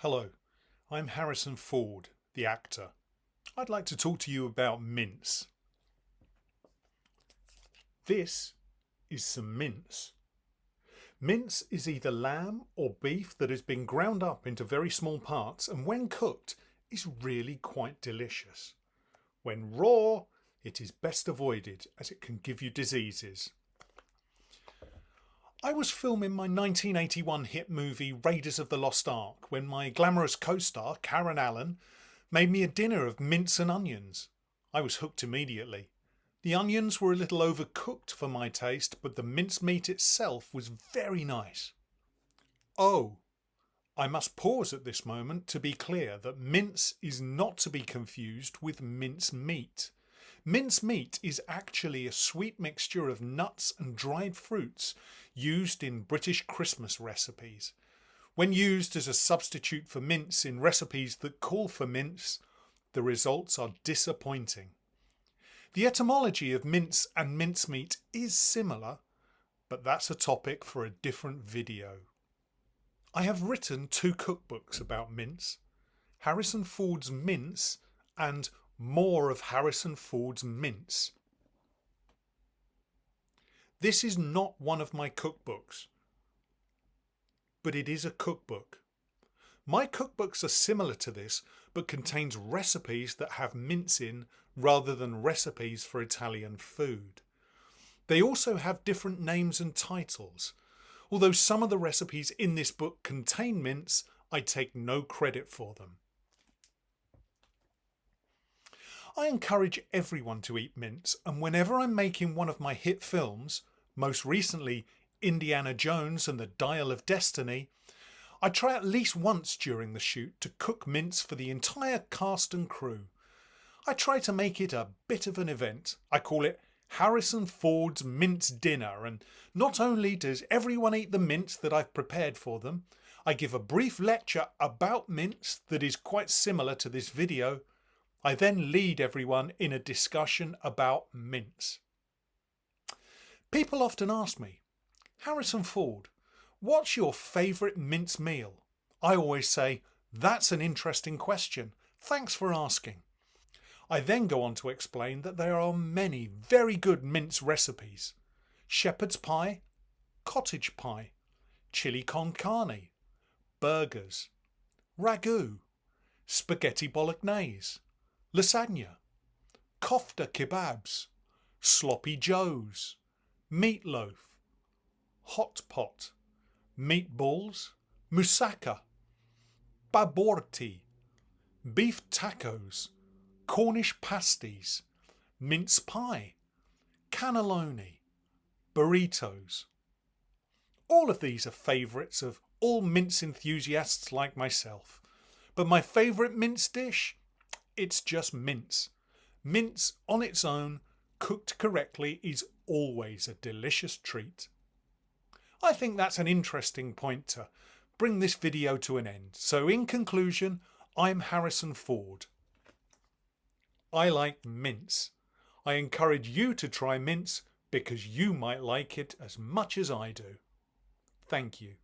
Hello, I'm Harrison Ford, the actor. I'd like to talk to you about mince. This is some mince. Mince is either lamb or beef that has been ground up into very small parts and when cooked is really quite delicious. When raw, it is best avoided as it can give you diseases. I was filming my 1981 hit movie Raiders of the Lost Ark when my glamorous co-star Karen Allen made me a dinner of mince and onions. I was hooked immediately. The onions were a little overcooked for my taste, but the mincemeat itself was very nice. Oh, I must pause at this moment to be clear that mince is not to be confused with mince meat. Mince meat is actually a sweet mixture of nuts and dried fruits used in British Christmas recipes. When used as a substitute for mince in recipes that call for mince, the results are disappointing. The etymology of mince and mincemeat is similar, but that's a topic for a different video. I have written 2 cookbooks about mince, Harrison Ford's Mince and More of Harrison Ford's Mince. This is not one of my cookbooks, but it is a cookbook. My cookbooks are similar to this, but contains recipes that have mince in rather than recipes for Italian food. They also have different names and titles. Although some of the recipes in this book contain mince, I take no credit for them. I encourage everyone to eat mince, and whenever I'm making one of my hit films, most recently Indiana Jones and the Dial of Destiny, I try at least once during the shoot to cook mince for the entire cast and crew. I try to make it a bit of an event. I call it Harrison Ford's Mince Dinner, and not only does everyone eat the mince that I've prepared for them, I give a brief lecture about mince that is quite similar to this video. I then lead everyone in a discussion about mince. People often ask me, Harrison Ford, what's your favourite mince meal? I always say, that's an interesting question. Thanks for asking. I then go on to explain that there are many very good mince recipes. Shepherd's pie, cottage pie, chili con carne, burgers, ragu, spaghetti bolognese, lasagna, kofta kebabs, sloppy joes, meatloaf, hot pot, meatballs, moussaka, baborti, beef tacos, Cornish pasties, mince pie, cannelloni, burritos. All of these are favourites of all mince enthusiasts like myself. But my favourite mince dish? It's just mince. Mince on its own, cooked correctly, is always a delicious treat. I think that's an interesting point to bring this video to an end. So in conclusion, I'm Harrison Ford. I like mince. I encourage you to try mince because you might like it as much as I do. Thank you.